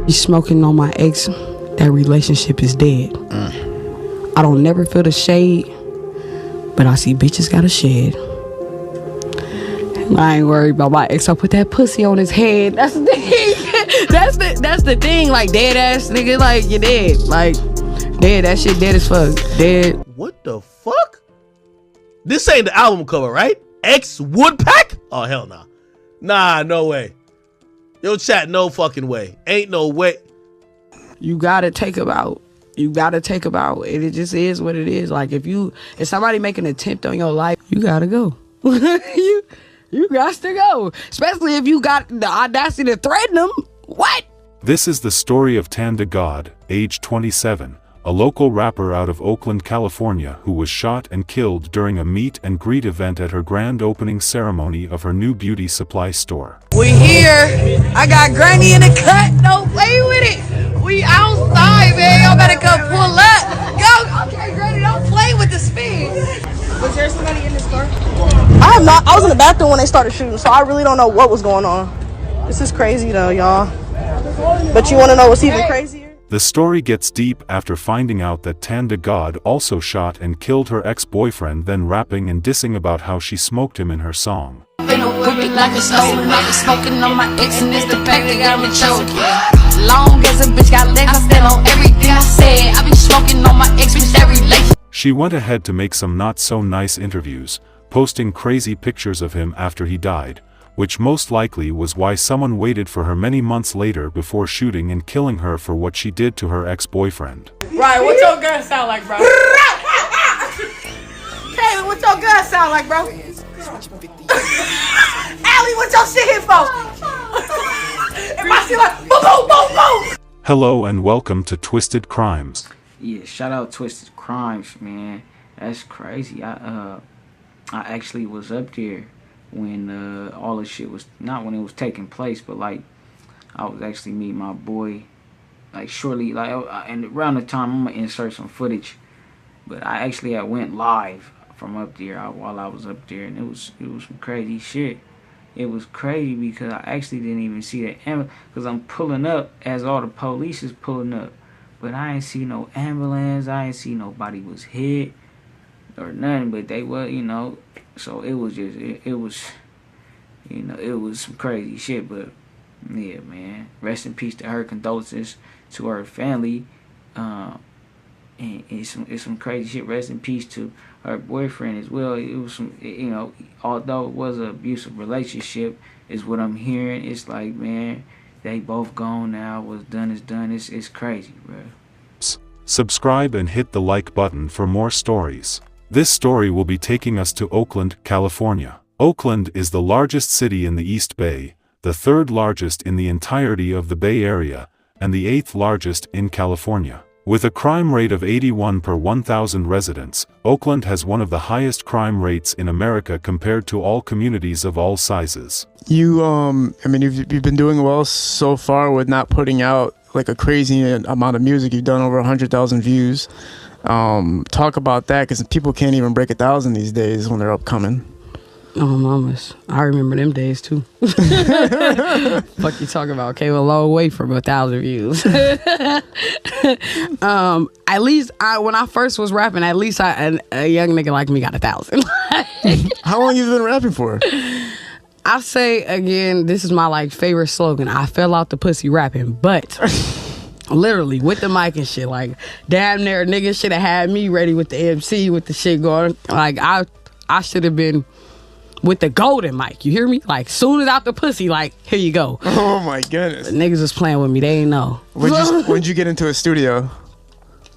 You smoking on my ex, that relationship is dead. I don't never feel the shade, but I see bitches got a shed. I ain't worried about my ex. I put that pussy on his head. That's the thing. that's the thing. Like, dead ass nigga, like, you're dead. Like, dead. That shit dead as fuck. Dead. What the fuck? This ain't the album cover, right? Ex Woodpack? Oh, hell no. Nah, no way. Yo, chat, no fucking way. Ain't no way. You gotta take them out. You gotta take them out. And it just is what it is. Like, if somebody make an attempt on your life, you gotta go. You got to go. Especially if you got the audacity to threaten them. What? This is the story of Tanda God, age 27, a local rapper out of Oakland, California, who was shot and killed during a meet and greet event at her grand opening ceremony of her new beauty supply store. We here. I got Granny in the cut. Don't play with it. We outside, man. Y'all better come pull up. Go. Okay, Granny, don't play with the speed. Was there somebody in the store? I have not. I was in the bathroom when they started shooting, so I really don't know what was going on. This is crazy though, y'all. But you want to know what's even crazier? The story gets deep after finding out that Tanda God also shot and killed her ex-boyfriend, then rapping and dissing about how she smoked him in her song. Long as a bitch got legs, I stand on everything I said. I been smoking on my ex bitch every relation. She went ahead to make some not-so-nice interviews, posting crazy pictures of him after he died, which most likely was why someone waited for her many months later before shooting and killing her for what she did to her ex-boyfriend. Right, what's your gun sound like, bro? Kayla, what's your gun sound like, bro? Allie, what's your shit here for? If my shit like, boom, boom, boom, boom. Hello and welcome to Twisted Crimes. Yeah, shout out Twisted Crimes, man. That's crazy. I actually was up there when all this shit was, not when it was taking place, but like I was actually meeting my boy like shortly, like and around the time I'm gonna insert some footage, but I actually went live from up there while I was up there, and it was some crazy shit. It was crazy because I actually didn't even see the ambulance, because I'm pulling up as all the police is pulling up. But I ain't see no ambulance, I ain't see nobody was hit or nothing, but they were, you know, so it was just, it was, you know, it was some crazy shit, but yeah, man, rest in peace to her, condolences to her family, and it's some crazy shit, rest in peace to her boyfriend as well. It was some, you know, although it was an abusive relationship, is what I'm hearing, it's like, man, they both gone now. What's done is done. It's crazy, bro. Subscribe and hit the like button for more stories. This story will be taking us to Oakland, California. Oakland is the largest city in the East Bay, the third largest in the entirety of the Bay Area, and the eighth largest in California. With a crime rate of 81 per 1,000 residents, Oakland has one of the highest crime rates in America compared to all communities of all sizes. You, I mean, you've been doing well so far with not putting out like a crazy amount of music. You've done over 100,000 views. Talk about that, because people can't even break 1,000 these days when they're upcoming. Oh, mamas. I remember them days, too. Fuck you talking about? Came a long way from 1,000 views. At least, when I first was rapping, at least a young nigga like me got 1,000. How long you been rapping for? I say, again, this is my, like, favorite slogan. I fell out the pussy rapping, but... literally, with the mic and shit. Like, damn near niggas should have had me ready with the MC, with the shit going. Like, I should have been... with the golden mic, you hear me? Like, soon as out the pussy, like, here you go. Oh my goodness. The niggas was playing with me, they ain't know. When'd you get into a studio?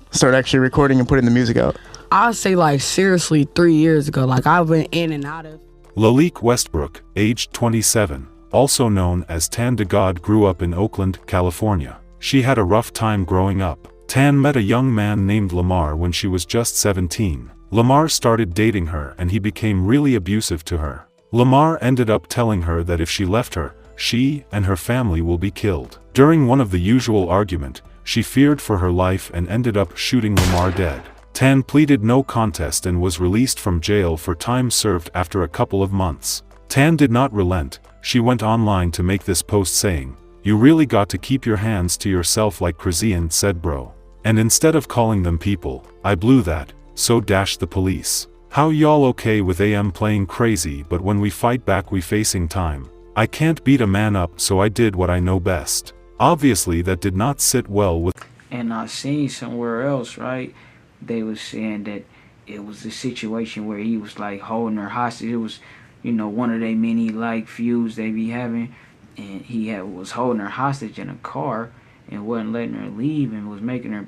Start actually recording and putting the music out? I'd say, like, seriously, 3 years ago. Like, I've been in and out of. Lalique Westbrook, aged 27, also known as Tanda God, grew up in Oakland, California. She had a rough time growing up. Tan met a young man named Lamar when she was just 17. Lamar started dating her and he became really abusive to her. Lamar ended up telling her that if she left her, she and her family will be killed. During one of the usual argument, she feared for her life and ended up shooting Lamar dead. Tan pleaded no contest and was released from jail for time served after a couple of months. Tan did not relent. She went online to make this post saying, You really got to keep your hands to yourself like Krazian said bro. And instead of calling them people, I blew that, so dash the police. How y'all okay with AM playing crazy but when we fight back we facing time? I can't beat a man up so I did what I know best. Obviously that did not sit well with. And I seen somewhere else, right? They was saying that it was a situation where he was like holding her hostage. It was, you know, one of they many like feuds they be having, and he was holding her hostage in a car and wasn't letting her leave and was making her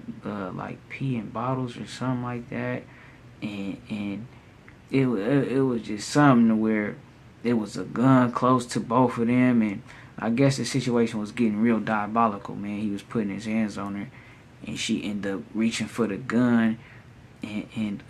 like pee in bottles or something like that, and it was just something to where there was a gun close to both of them, and I guess the situation was getting real diabolical, man. He was putting his hands on her, and she ended up reaching for the gun and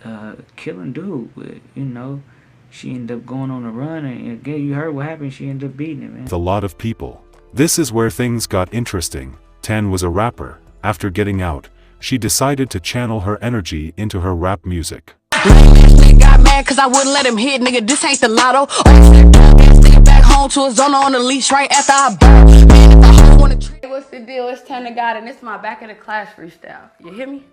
killing dude. But, you know, she ended up going on a run, and again, you heard what happened. She ended up beating him, man. With a lot of people. This is where things got interesting. Tan was a rapper. After getting out, she decided to channel her energy into her rap music. Nigga got mad cause I wouldn't let him hit, nigga, this ain't the lotto. Nigga back home to his owner on the leash right after I burn. Man, if I wanna trade, what's the deal? It's 10 to God and it's my back of the class freestyle. You hear me?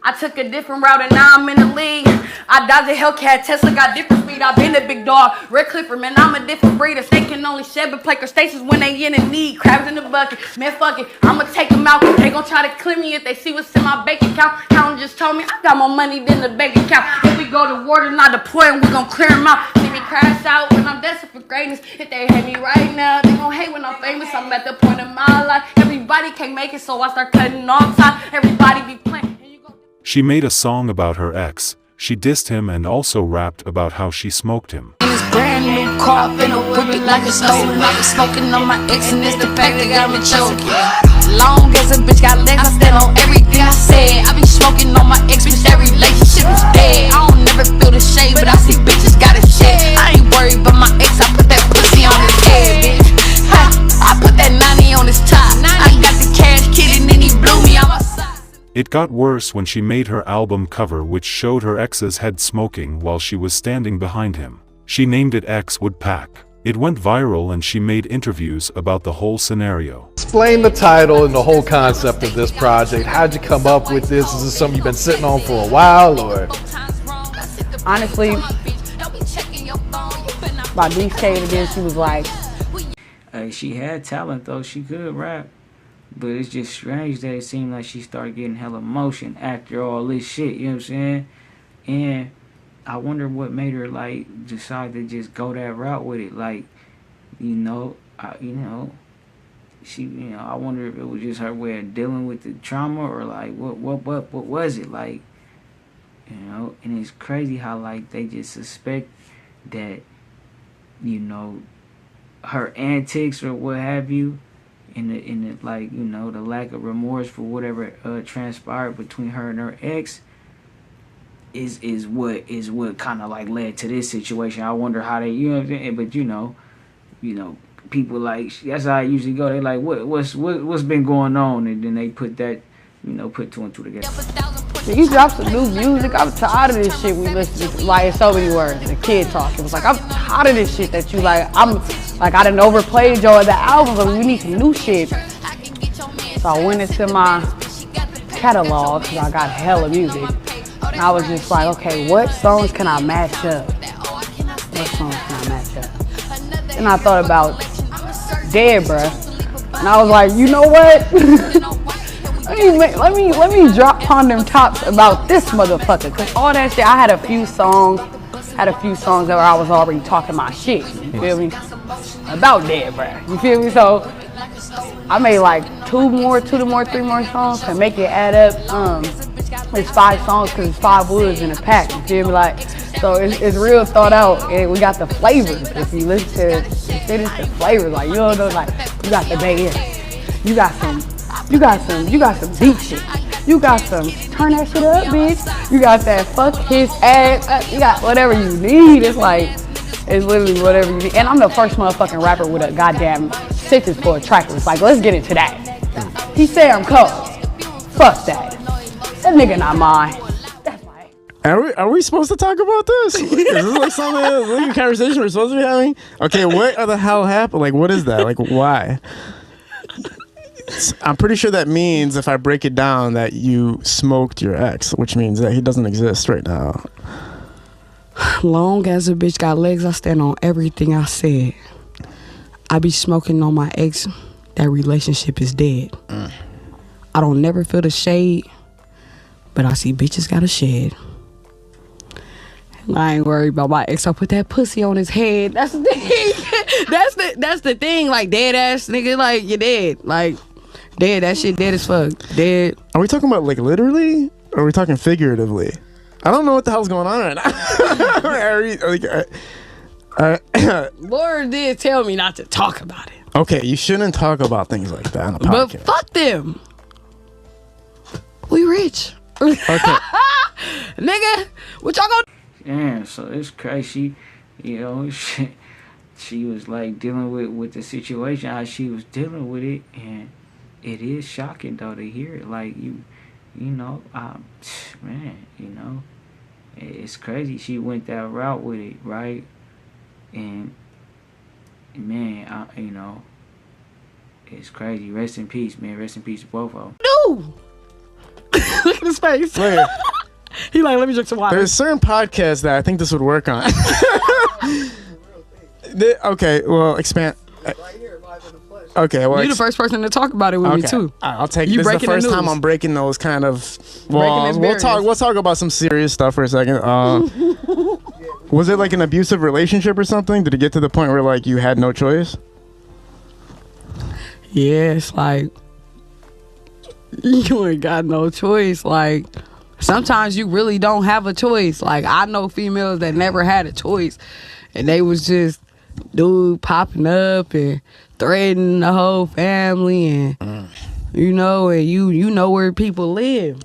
I took a different route and now I'm in the league. I dodged a Hellcat, Tesla got different speed. I've been a big dog, Red Clipper, man, I'm a different breed. A snake can only shed but play crustaceans when they in a need. Crabs in the bucket, man, fuck it, I'ma take them out. They gon' try to clear me if they see what's in my bank account. Countin' just told me I got more money than the bank account. If we go to war, then I deploy and we gon' clear them out. See me crash out when I'm destined for greatness. If they hate me right now, they gon' hate when I'm famous. I'm at the point of my life. Everybody can't make it, so I start cutting off time. Everybody be playing. She made a song about her ex. She dissed him and also rapped about how she smoked him. This brand new car, finna whip it like it's stolen. I was smoking on my ex and it's the fact that got me choking. Long as a bitch got legs, I stand on everything I said. I be smoking on my ex, bitch, that relationship is dead. I don't never feel the shade, but I see bitches got a shit. I ain't worried about my ex, I put that pussy on his head, bitch. I put that 90 on his top. I got the cash kid and then he blew me on my side. It got worse when she made her album cover which showed her ex's head smoking while she was standing behind him. She named it X Would Pack. It went viral and she made interviews about the whole scenario. Explain the title and the whole concept of this project. How'd you come up with this? Is this something you've been sitting on for a while, or? Honestly, by DK again, she was like, She had talent though, she could rap. But it's just strange that it seemed like she started getting hella emotion after all this shit, you know what I'm saying? And I wonder what made her like decide to just go that route with it. Like, she, I wonder if it was just her way of dealing with the trauma or like what was it like? And it's crazy how like they just suspect that, her antics or what have you, in the like, the lack of remorse for whatever transpired between her and her ex is what kind of like led to this situation. I wonder how they, you know what I'm saying? But people like, that's how I usually go. They like, what's been going on, and then they put that, put two and two together. You drop some new music. I'm tired of this shit we listen to. Like, in so many words, the kid talk. It was like, I'm tired of this shit that you like. I done overplayed your other albums, but we need some new shit. So I went into my catalog, because I got hella music. And I was just like, okay, what songs can I match up? And I thought about Dead, bruh. And I was like, you know what? let me drop on them tops about this motherfucker. Cause all that shit, I had a few songs that I was already talking my shit. You feel me? About Dead, bruh. You feel me? So I made like three more songs to make it add up. It's 5 songs because it's 5 woods in a pack. You feel me? Like, so it's real thought out, and we got the flavors. If you listen to it, it's the flavors. Like, you don't know, like, you got the Bay Area. You got some deep shit. You got some turn that shit up, bitch. You got that fuck his ass. You got whatever you need. It's like, it's literally whatever you need. And I'm the first motherfucking rapper with a goddamn sentence for a track. It's like, let's get into that. He said I'm cold. Fuck that. That nigga not mine. Are we supposed to talk about this? Is this like something, like a conversation we're supposed to be having? Okay, what the hell happened? Like, what is that? Like, why? I'm pretty sure that means, if I break it down, that you smoked your ex, which means that he doesn't exist right now. Long as a bitch got legs, I stand on everything I said. I be smoking on my ex. That relationship is dead. I don't never feel the shade, but I see bitches got a shed. I ain't worried about my ex. I put that pussy on his head. That's the thing. that's the thing. Like, dead ass nigga, like, you're dead. Like, dead. That shit dead as fuck. Dead. Are we talking about like literally, or are we talking figuratively? I don't know what the hell's going on right now. Lord did tell me not to talk about it. Okay, you shouldn't talk about things like that on a podcast. But fuck them. We rich. Okay. Nigga, what y'all gonna Yeah, so it's crazy. You know, she was like dealing with the situation, how she was dealing with it, and it is shocking though to hear it. Like, you know, man, you know, it's crazy. She went that route with it, right? And man, you know, it's crazy. Rest in peace, man. Rest in peace to both of them. do? Look at his face. Wait. He like, let me drink some water. There's certain podcasts that I think this would work on. Okay, well, expand. Right here, live in the flesh. Okay, well, You the first person to talk about it with me too. I'll take. You This is the breaking the first time news. I'm breaking those kind of. Breaking Well, his we'll talk. barriers. We'll talk about some serious stuff for a second. Was it like an abusive relationship or something? Did it get to the point where like you had no choice? Yeah, it's like you ain't got no choice. Like, sometimes you really don't have a choice. Like, I know females that never had a choice, and they was just dude popping up and threatening the whole family, and you know, and you know where people live.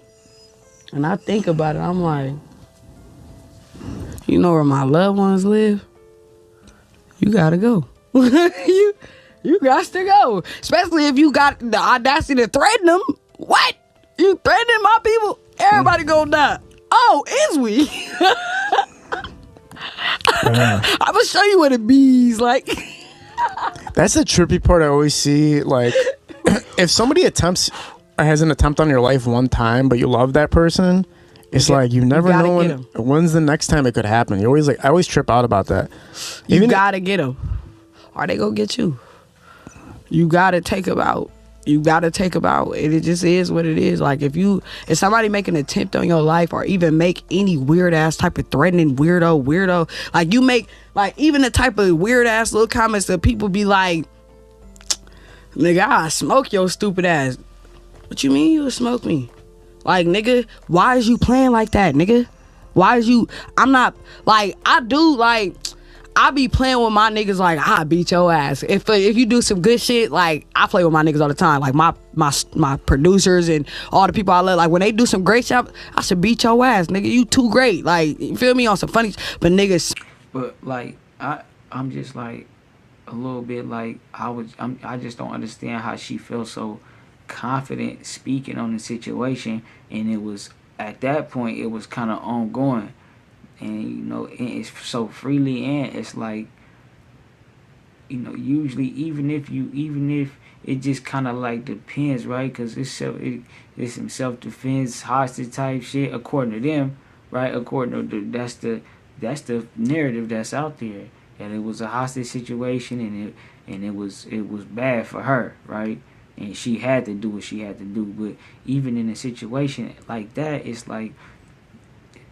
And I think about it, I'm like, you know where my loved ones live? You gotta go. You got to go. Especially if you got the audacity to threaten them. What? You threatening my people? Everybody gonna die. Oh, is we? I'm gonna show you what it bees like. That's the trippy part I always see. Like, if somebody has an attempt on your life one time, but you love that person, it's like you never gotta know get 'em. when's the next time it could happen. You always like. I always trip out about that. You gotta get them, or they gonna get you. You gotta take them out. You gotta take them out. It just is what it is. Like, if somebody make an attempt on your life, or even make any weird ass type of threatening weirdo, like you make like even the type of weird ass little comments that people be like, nigga, I smoke your stupid ass. What you mean you would smoke me? Like, nigga, why is you playing like that, nigga? Why is you? I'm not like I do like. I be playing with my niggas like I beat your ass. If you do some good shit, like I play with my niggas all the time. Like my producers and all the people I love. Like when they do some great shit, I should beat your ass, nigga. You too great. Like, you feel me, on some funny. But niggas. But like I'm just like a little bit like I just don't understand how she feels so confident speaking on the situation, and it was at that point it was kind of ongoing. And you know, it's so freely, and it's like, you know, usually even if it just kind of like depends, right? Because it's some self-defense, hostage type shit according to them, right? According to that's the narrative that's out there, that it was a hostage situation, and it was bad for her, right? And she had to do what she had to do. But even in a situation like that, it's like,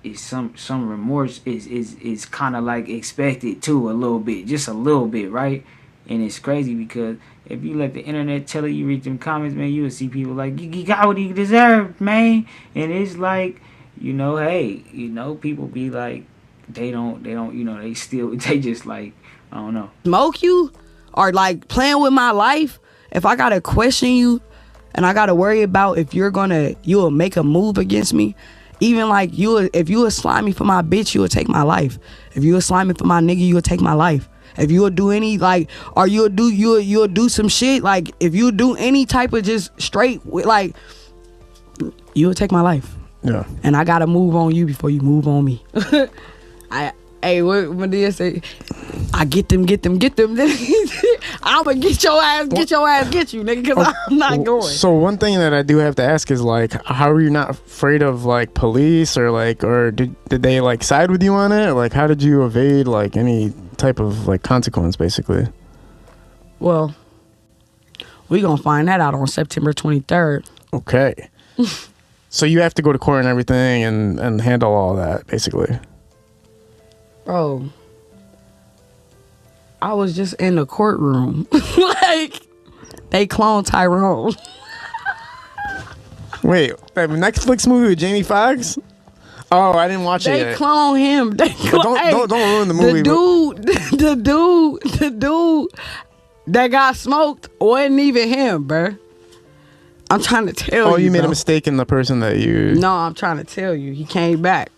is some remorse is kind of like expected too, a little bit, just a little bit, right? And it's crazy because if you let the internet tell it, you read them comments, man, you will see people like, he got what he deserved, man. And it's like, you know, hey, you know, people be like, they don't, you know, they just like, I don't know. Smoke you, or like playing with my life. If I gotta question you, and I gotta worry about if you'll make a move against me. Even like if you would slime me for my bitch, you would take my life. If you would slime me for my nigga, you would take my life. If you would do any like, or you'll do some shit, like if you do any type of just straight like, you would take my life. Yeah. And I gotta move on you before you move on me. Hey, what Medea say? I get them. I'ma get your ass, get you, nigga, because I'm not going. So one thing that I do have to ask is, like, how are you not afraid of, like, police, or did they, like, side with you on it? Like, how did you evade, like, any type of, like, consequence, basically? Well, we gonna find that out on September 23rd. Okay. So you have to go to court and everything and handle all that, basically. Bro, I was just in the courtroom. Like, they cloned Tyrone. Wait, that Netflix movie with Jamie Foxx? Oh, I didn't watch it They yet. clone him. Don't ruin the movie. The dude that got smoked wasn't even him, bruh. I'm trying to tell you. Oh, you made a bro. mistake in the person that you... No, I'm trying to tell you. He came back.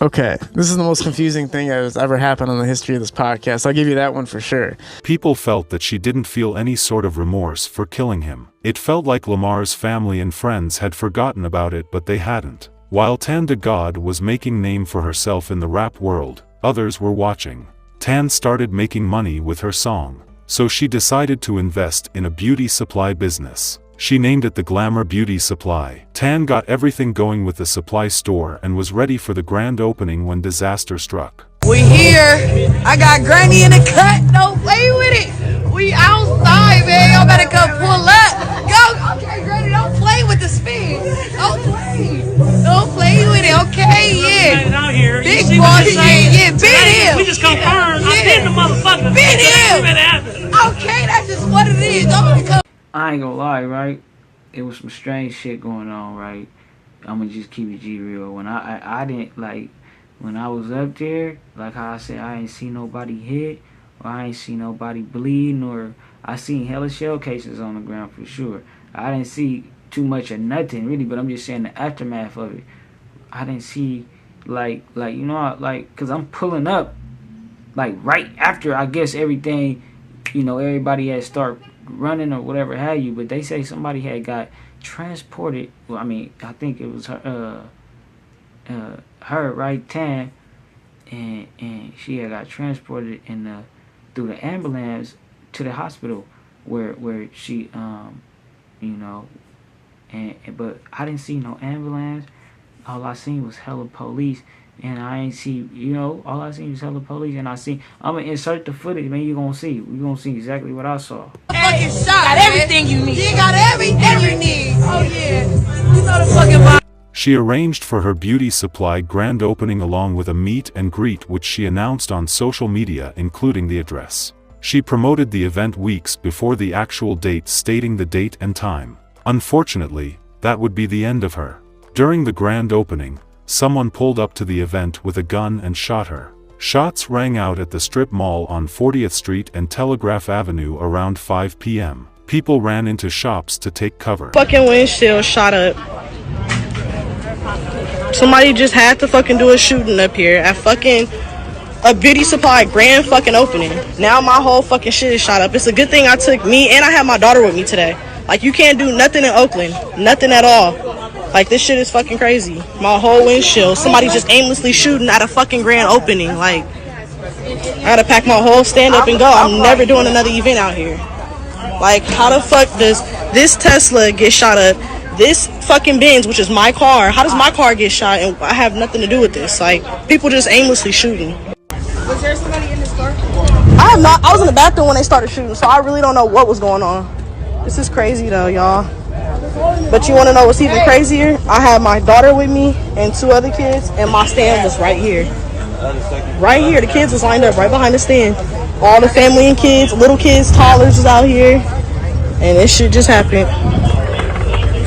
Okay, this is the most confusing thing that has ever happened in the history of this podcast. I'll give you that one for sure. People felt that she didn't feel any sort of remorse for killing him. It felt like Lamar's family and friends had forgotten about it, but they hadn't. While Tan de God was making name for herself in the rap world, others were watching. Tan started making money with her song, so she decided to invest in a beauty supply business. She named it the Glamour Beauty Supply. Tan got everything going with the supply store and was ready for the grand opening when disaster struck. We here. I got Granny in the cut. Don't play with it. We outside, man. Y'all better come pull up. Go. Okay, Granny, don't play with the spin. Don't play. Don't play with it, okay? Yeah. Out here. Big boy, yeah, bit him. We just confirmed. I bit the motherfucker. Bit him. Okay, that's just what it is. Don't come. I ain't gonna lie, right? It was some strange shit going on, right? I'm gonna just keep it G real. When I didn't, like, when I was up there, like how I said, I ain't see nobody hit, or I ain't see nobody bleeding, or I seen hella shell cases on the ground for sure. I didn't see too much of nothing really, but I'm just saying the aftermath of it. I didn't see like you know, like, cause I'm pulling up like right after I guess everything, you know, everybody had start running or whatever have you, but they say somebody had got transported. Well, I mean, I think it was her, right, Tan, and she had got transported through the ambulance to the hospital where she you know, but I didn't see no ambulance. All I seen was hella police. And I ain't see, you know, all I seen was hella police, and I'm gonna insert the footage, man. You're gonna see exactly what I saw. Fucking shot. Got everything you need. You got everything you need. Oh yeah. You know the fucking vibe. She arranged for her beauty supply grand opening along with a meet and greet which she announced on social media, including the address. She promoted the event weeks before the actual date, stating the date and time. Unfortunately, that would be the end of her. During the grand opening, someone pulled up to the event with a gun and shot her. Shots rang out at the strip mall on 40th Street and Telegraph Avenue around 5 p.m. People ran into shops to take cover. Fucking windshield shot up. Somebody just had to fucking do a shooting up here at fucking a beauty supply grand fucking opening. Now my whole fucking shit is shot up. It's a good thing I took me and I had my daughter with me today. Like, you can't do nothing in Oakland. Nothing at all. Like, this shit is fucking crazy. My whole windshield. Somebody just aimlessly shooting at a fucking grand opening. Like, I gotta pack my whole stand up and go. I'm never doing another event out here. Like, how the fuck does this Tesla get shot up? This fucking Benz, which is my car, how does my car get shot and I have nothing to do with this? Like, people just aimlessly shooting. Was there somebody in this car? I was in the bathroom when they started shooting, so I really don't know what was going on. This is crazy though, y'all. But you want to know what's even crazier? I had my daughter with me and 2 other kids, and my stand was right here. Right here, the kids was lined up right behind the stand. All the family and kids, little kids, toddlers was out here, and this shit just happened.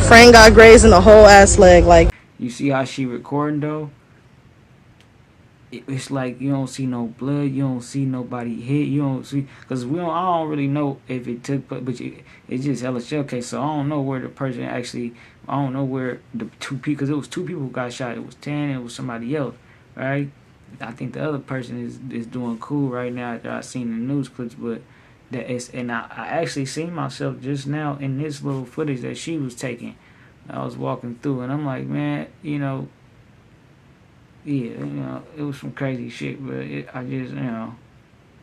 Frank got grazed in the whole ass leg. Like, You see how she recording though? It's like you don't see no blood, you don't see nobody hit, you don't see, because I don't really know if it took, but it's just hella shell case, so I don't know where the person actually, I don't know where the 2 people, because it was 2 people who got shot. It was Tan and it was somebody else, right? I think the other person is doing cool right now after I seen the news clips, but I actually seen myself just now in this little footage that she was taking I was walking through, and I'm like, man, you know, yeah, you know, it was some crazy shit, but I just, you know,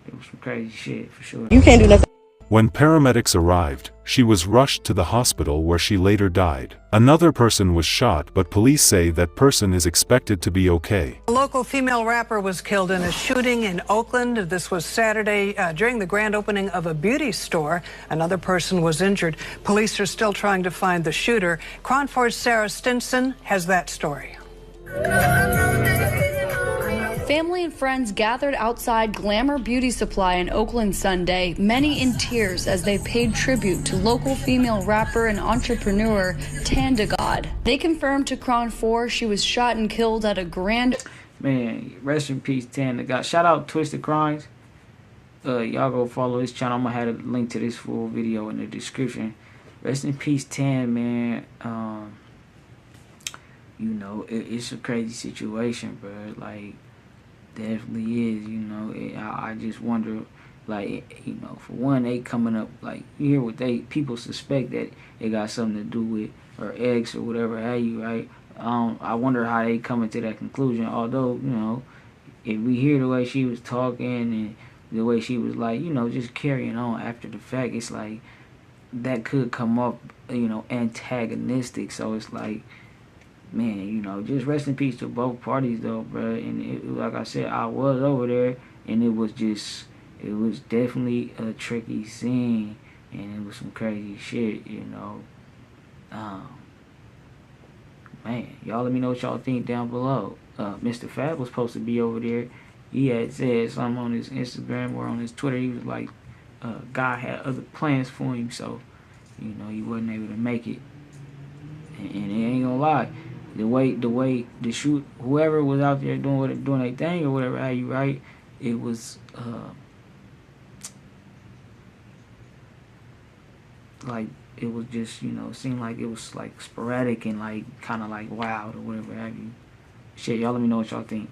it was some crazy shit for sure. You can't do nothing. When paramedics arrived, she was rushed to the hospital where she later died. Another person was shot, but police say that person is expected to be okay. A local female rapper was killed in a shooting in Oakland. This was Saturday during the grand opening of a beauty store. Another person was injured. Police are still trying to find the shooter. Cronford's Sarah Stinson has that story. Family and friends gathered outside Glamour Beauty Supply in Oakland Sunday, many in tears as they paid tribute to local female rapper and entrepreneur lled. They confirmed to Cron 4 she was shot and killed at a grand... Man, rest in peace, lled. Shout out Twisted Crimes. Y'all go follow his channel. I'm gonna have a link to this full video in the description. Rest in peace, man. You know, it's a crazy situation, bro. Like, definitely is, you know. I just wonder, like, you know, for one, they coming up, like, you hear what people suspect that it got something to do with her ex or whatever have you, right? I wonder how they coming to that conclusion, although, you know, if we hear the way she was talking and the way she was, like, you know, just carrying on after the fact, it's like, that could come up, you know, antagonistic, so it's like, man, you know, just rest in peace to both parties, though, bro. And like I said, I was over there, and it was definitely a tricky scene, and it was some crazy shit, you know. Man, y'all let me know what y'all think down below. Mr. Fab was supposed to be over there. He had said something on his Instagram or on his Twitter. He was like, God had other plans for him, so, you know, he wasn't able to make it. And it ain't gonna lie. The way the shoot, whoever was out there doing their thing or whatever, how you right, it was like it was just, you know, seemed like it was like sporadic and like kind of like wild or whatever have you. Shit, y'all let me know what y'all think.